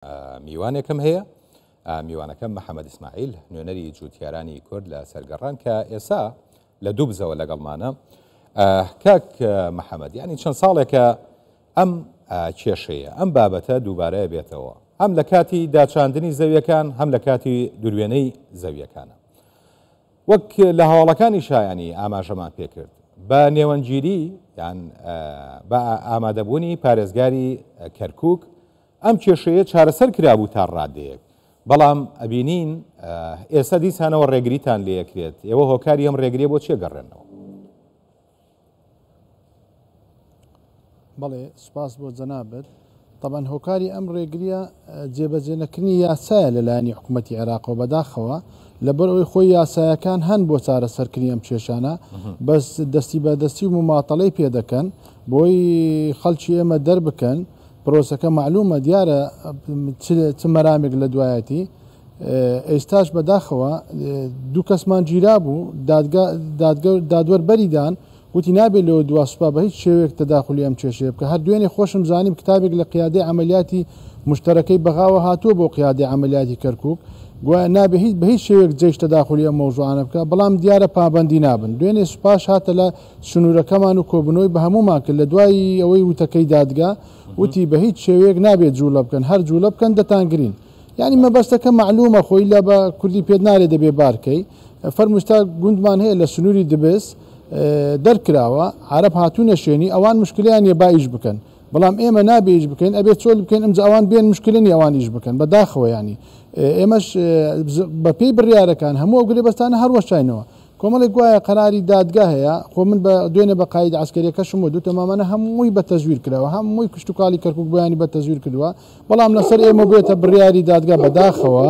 میوانێکم هەیە میوانەکەم محەممەد ئیسماعیل نوێنەری جوتیارانی کورد لە سەرگەڕان کە ئێستا لە دوو بزەوە لەگەڵمانە. کاک محەممەد ینی چەند ساڵێکە ئەم کێشەیە ئەم بابەتە دووبارەیە بێتەوە، هەم لە کاتی داچاندنی زەویەکان هەم لە کاتی دووروێنەی زەویەکانە. وەک لە هەواڵەکانی شایانی ئاماژەمان پێکرد بە نێوەنگیری یان بە ئامادەبوونی پارێزگاری کەرکووک ئەم کێشەیە چارەسەر کرابوو تا ڕادەیەک، بەڵام ئەبینین ئێستا دیسانەوە ڕێگریتان لێکرێت، ئێوە هۆکاری ئەم ڕێگریە بۆ چێ گەڕێنەوە؟ بەڵێ سوپاس بۆ جەنابەت. طبعاً هۆکاری ئەم ڕێگریە جێبەجێنەکردنی یاسایە لەلایەنی حکوومەتی عێراقەوە بەداخەوە لەبەر ئەوەی خۆی یاسایەکان هەن بۆ چارەسەرکردنی ئەم کێشانە، بەس دەستی بەدەستی و مماتەڵەی پێ دەکەن بۆی خەڵکی ئێمە دەربکەن پرۆسەکە معلومە دیارە چ مەرامێک لە دوایەتی. ئێستاش بەداخەوە دوو کەسمان گیرا بوو، دادوەربەریدان وتی نابێت لەوە دواسوپا بە هیچ شێوێک تەداخلی ئەم کێشەیە بکە. هەر دوێنێ خۆشم زانیم کتابێک لە قیادەی عملیاتی مشتەرەکەی بەغاوە هاتووە بۆ قیادەی عملیاتی کەرکووک، گوایە نابێت بە هیچ شێوێک جێش تەداخلی ئەم مەوزوعانە بکە، بەڵام دیارە پابەندی نابن. دوێنێ سوپاش هاتە لە سنوورەکەمان و کۆبنەوەی بە هەمومان کرد لە دوای ئەوەی وتەکەی دادگا وتی بە هیچ شێوەیەک نابێت جوولە بکەن، هەر جوولە بکەن دەتانگرین. یعنی مەبەستەکە معلومە خۆی لە بە کوردی پێت نارێ دەبێ بارکەی فەرموشتا گوندمان هەیە لە سنووری دبست دەرکراوە عرب هاتوونە شوێنی ئەوان مشکلیان یە با ئیش بکەن، بەڵام ئێمە نابێ ئیش بکەین ئەبێت چۆل بکەین ئەمجا ئەوان بێن مشکلنی ئەوان ئیش بکەن بەداخەوە. ینی ئێمەش بە پێی بڕیارەکان هەموو ئەو گرێبەستانە هەروەشاینەوە کۆمەڵێک گوایە قەراری دادگا هەیە. خۆ من بە دوێنێ بە قاید عسکەریەکەشم و دوو تەمامانە هەمووی بە تەزویر کراوە، هەمووی کشت و کاڵی کەرکووک بۆیانی بە تەزویر کردووە، بەڵام لەسەر ئێمە بێتە بڕیاری دادگا بەداخەوە.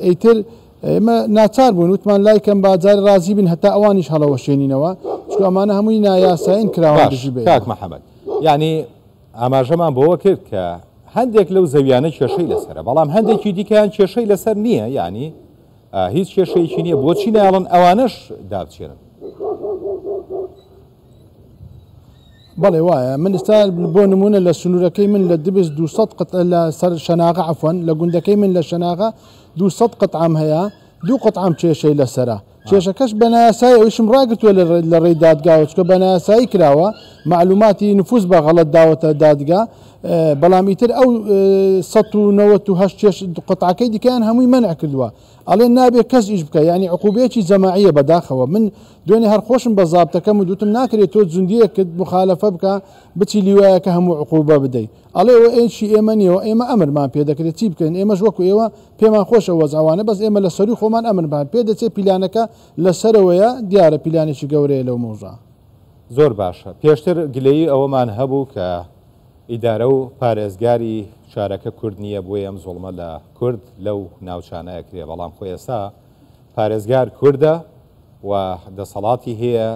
ئیتر ئێمە ناچار بوون وتمان لایکەم باجار رازی بن هەتا ئەوانیش هەڵەوە شوێنینەوە، چکە ئەمانە هەمووی نایاساین کراوە دژی بێ. کاک محەممەد ینی ئاماژەمان بۆەوە کرد کە هەندێک لەو زەویانە کێشەی لەسەرە، بەڵام هەندێکی دیکەیان کێشەی لەسەر نییە، ینی هیچ کێشەیەکی نییە. بۆچی ناڵن ئەوانش دابچێنن؟ بەڵێ وایە من ئستا بۆ نمونە لە سنوورەکەی من لە دبست 200 قطع لە سەر شەناغە عەفوەن لە گوندەکەی من لە شەناغە 200 قطعام هەیە، 2 قطعام کێشەی لەسەرە. کێشەکەش بە نایاسایی ئەویشم ڕاگرتووە لە ڕێی دادگاوە، چکە بە نایاسایی کراوە معلوماتی نفوس بە غەڵەت داوەتە دادگا، بەڵام ئیتر ئەو 1970 قطعەکەی دیکەیان هەمووی مەنع کردووە. ئەڵێن نابێت کەس ئیش بکە، ینی عقوبەیەکی جەماعیە بەداخەوە. من دوێنێ هەر خۆشم بە زابطەکەم و دوتم ناکرێت تۆ جوندیەکت مخالەفە بکە بچی لیوایەکە هەموو عقوبە بدەیت. ئەڵێ ئەوە ئێشی ئێمە نیەوە، ئێمە ئەمرمان پێ دەکرێت چی بکەین، ئێمەش وەکو ئێوە پێمان خۆشە وەزعوانە، بەس ئێمە لە سەری خۆمان ئەمرمان پێ دەچێت پیلانەکە لەسەرەوەیە دیارە پیلانێکی گەورەیە لەو مەوزوعە. زۆر باشە. پێشتر گلەیی ئەوەمان هەبوو کە ئیدارە و پارێزگاری شارەکە کورد نییە بۆی ئەم زوڵمە لە کورد لەو ناوچانەیە کرێ، بەڵام خۆ ئێستا پارێزگار کووردە و دەسەڵاتی هەیە.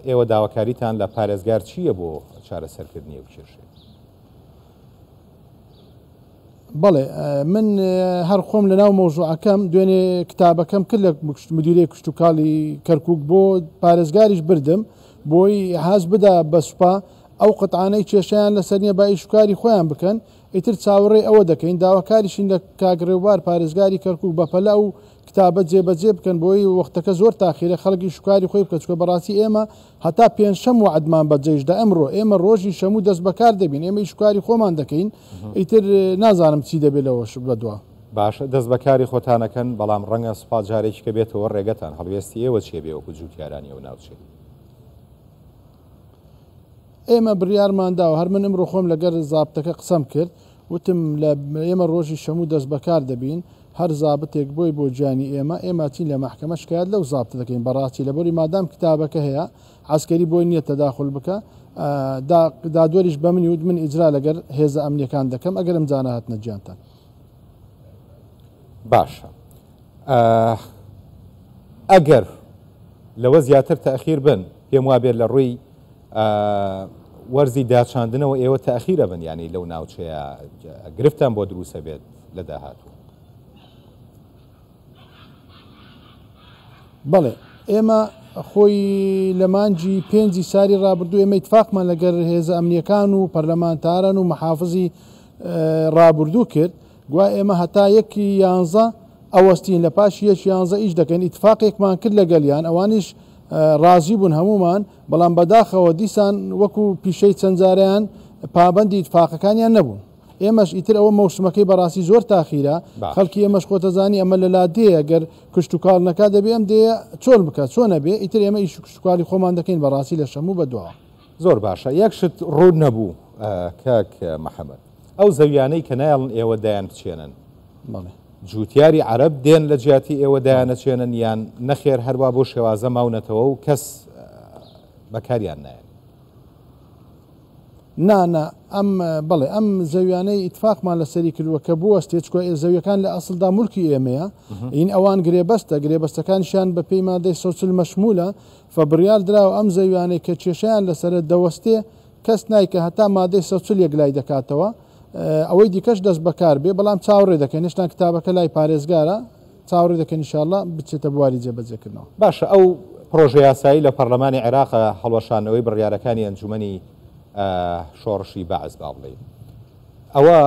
ئێوە داواکاریتان لە پارێزگار چییە بۆ چارەسەرکردنی ئەو کێشەیە؟ بەڵێ من هەر خۆم لە ناو مەوزوعەکەم دوێنێ کتابەکەم کرد لە مدیرەی کشت و کاڵی کەرکووک بۆ پارێزگاریش بردم بۆی حاز بدا بە سوپا ئەو قەتعانەی کێشیان لەسەر نیە با ئیشکاری خۆیان بکەن، ئیتر چاوەڕێ ئەوە دەکەین داواکاریشین لە کاگڕێوبار پارێزگاری کەرکووک بەپەلا و کتابە جێبەجێ بکەن بۆی وەختەکە زۆر تاخیرە خەڵکی شکاری خۆی بکە، چکە بەڕاستی ئێمە هەتا پێنجشەم وعدمان بەجێشدا ئەمڕۆ ئێمە ڕۆژی شەموو دەست بەکار دەبین، ئێمە ئیشکاری خۆمان دەکەین، ئیتر نازانم چی دەبێت لەوەش بەدووە. باشە دەست بەکاری خۆتانەکەن، بەڵام ڕەنگە سوپات جارێکی کە بێتەوە ڕێگەتان هەڵوێستی ئێوە چێ بێ وەکو جوتیارانی ئەو ناوچێ؟ ئێمە بڕیارمان داوە، هەر من ئەمڕۆ خۆم لەگەر زابطەکە قسەم کرد، وتم لە ئێمە ڕۆژی شەموو دەست بەکار دەبین، هەر زابطێک بۆی بۆ گیانی ئێمە چین لە مەحکەمە شکایەت لەو زابطە دەکەین بەڕاستی لەبەری مادام کتابەکە هەیە عسکەری بۆی نییە تەداخل بکە. دادوەریش بە منی وت من ئیجرا لەگەر هێزە ئەمنیەکان دەکەم ئەگەر ئەم جانە هاتنە گیانتان. باشە ئەگەر لەوە زیاتر تەخیر بن پێم وابێت لە ڕووی وەرزی داچاندنەوە ئێوە تەخیرە بن، ینی لەو ناوچەیە گرفتان بۆ دروستە بێت لە داهاتوو. بەڵێ ئێمە خۆی لە مانجی 5 ساری ڕابردوو ئێمە ئیتفاقمان لەگەر هێزە ئەمنیەکان و پەرلەمانتارن و مەحافزی ڕابردوو کرد گویا ئێمە هەتا 1/11 ئەوەستین لە پاش 1/11 ئیش دەکەین ئیتفاقێکمان کرد لەگەلیان ئەوانیش ڕازی بوون هەمومان بەڵام بەداخەوە دیسان وەکو پیشەی چەند جاریان پابەندی ئیتفاقەکانیان نەبوون ئێمەش ئیتر ئەوە مەوسمەکەی بەڕاستی زۆر تاخیرە خەڵکی ئێمەش خۆتەزانی ئەمە لەلا دێ گەر کشت و کاڵ نەکات دەبێ ئەم دێ چۆن بکات چۆنە بێ ئیتر ئێمە ئیش کشتتوکالی خۆمان دەکەین بەڕاستی لە شەموو بەدووە زۆر باشە یەکشت ڕوو نەبوو کاک محەممەد ئەو زەویانەی کە نایڵن ئێوە دایان بچێنن جوتیاری عرب دێن لە جیاتی ئێوە دایانەچێنن یان نەخێر هەروە بۆ شێوازە ماونەتەوە و کەس بەکاریان نایە نانە ئەم بڵێ ئەم زەویانەی ئیتفاقمان لەسەری کردووە کە بوو ئەستێچکۆ زەویەکان لە ئەسڵدا مولکی ئێمەیە ئین ئەوان گرێبەستە گرێبەستەکانیشان بە پێی مادەی سۆسل مەشمولە فبڕیار دراوە ئەم زەویانەی کە کێشیان لەسرە دەوەستێ کەس نایکە هەتا مادەی سەچل یەک لای دەکاتەوە ئەوەی دیکەش دەست بەکار بێ بەڵام چاوەڕێ دەکەن هێشتا کتابەکە لای پارێزگارە چاوەڕێ دەکەن ئینشاءالله بچێتە بواری جێبەجێکردنەوە باشە ئەو پرۆژه یاسایی لە پەرلەمانی عێراق هەڵوەشانەوەی بڕیارەکانی ئەنجومەنی شۆڕشی بەعز با بڵێ ئەوە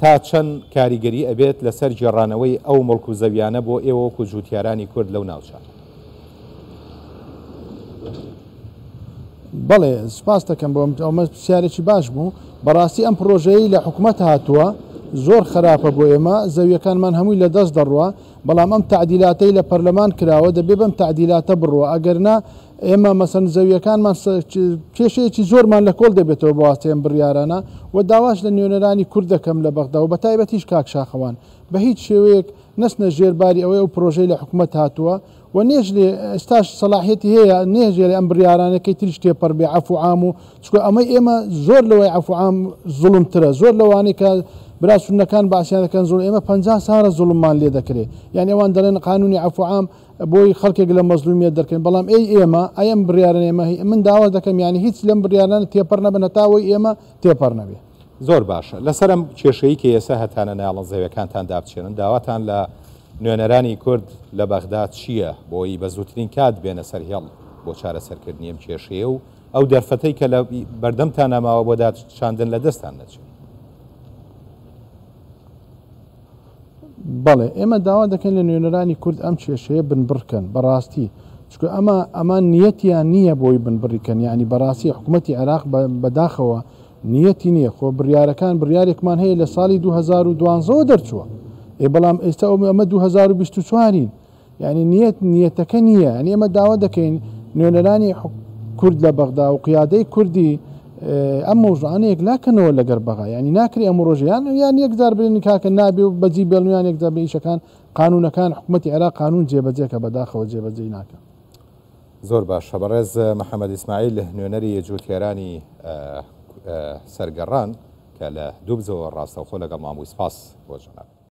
تا چەند کاریگەری ئەبێت لەسەر جێڕانەوەی ئەو مڵک و زەویانە بۆ ئێوە وەکو جوتیارانی کورد لەو ناوچان بەڵێ سپاس دەکەم بۆ ئەمە پرسیارێکی باش بوو بەڕاستی ئەم پرۆژەیە لە حکوومەت هاتووە زۆر خراپە بۆ ئێمە زەویەکانمان هەمووی لە دەست دەڕوە بەڵام ئەم تعدیلاتەی لە پەرلەمان کراوە دەبێ بەم تعدیلاتە بڕوە ئەگەرنا ئێمە مەسەن زەویەکانمان کێشەیەکی زۆرمان لە کۆڵ دەبێتەوە بە واستەیەم بڕیارانە و داواش لە نوێنەرانی کورد دەکەم لە بەغدا و بە تایبەتیش کاک شاخەوان بە هیچ شێوەیەک نەستنە ژێرباری ئەوەی ئەو پرۆژەی لە حکوومەت هاتووە و نێژ لێ ئێستاش سەلاحیەتی هەیە نێژێری ئەم بڕیارانەکەی تریش تێپەڕ بێ عەفو عام و چکە ئەمەی ئێمە زۆر لەوەی عەفو عام زوڵمترە زۆر لەوانەی کە براسونەکان باسییان دەکەن زۆر ئێمە 50 ساڵە زوڵممان لێ دەکرێت یعنی ئەوان دەڵێن قانونی عەفو عام بۆی خەڵکێک لە مەزلومیەت دەکەن بەڵام ئێمە ئەم بڕیارن ئێمە من داوا دەکەم یعنی هیچ لەم بڕیارانە تێپەڕ نەبن هەتاوەی ئێمە تێپەڕ نەبێ زۆر باشە لەسەرم کێشەی کە ئێستا هەتانە ناڵن زەویەکانتان دابچێنن داواتان لە نوێنەرانی کورد لە بەغدا چییە بۆی بە زووترین کات بێنە سەر هێڵ بۆ چارەسەرکردنی ئەم کێشەیە و ئەو دەرفەتەی کە لە بەردەمتان ناماوە بۆ داچاندن لە دەستان نەچێت بەڵێ ئێمە داوا دەکەن لە نوێنەرانی کورد ئەم کێشەیە بنبڕکەن بەڕاستی چکە ئەمان نیەتیان نییە بۆی بنبڕیکەن یعنی بەڕاستی حکوومەتی عێراق بەداخەوە نیەتی نییە خۆ بڕیارەکان بڕیارێکمان هەیە لە ساڵی 2012 دەرچووە بەڵام ئێستا ئەمە 2024 یعنی نیەتەکە نییە ئەنی ئێمە داوا دەکەین نوێنەرانی کورد لە بەغدا و قیادەی کوردی ئەم مۆژوانەیەک لاکەنەوە لەگەر بەغا ینی ناکری ئەم ڕۆژیان یان یەکجار بێنی کاکە نابێ و بەجی بێڵنیان یەکجار بە ئیشەکان قانونەکان حکوومەتی عێراق قانون جێبەجێکە بەداخەوە جێبەجێ ناکە زۆر باشە بەڕێز محەممەد ئیسماعیل نوێنەری جوتیارانی سەرگەڕان کە لە دووبزەوە ڕاستەوخۆ لەگەڵ مامووی سپاس بۆ جەناب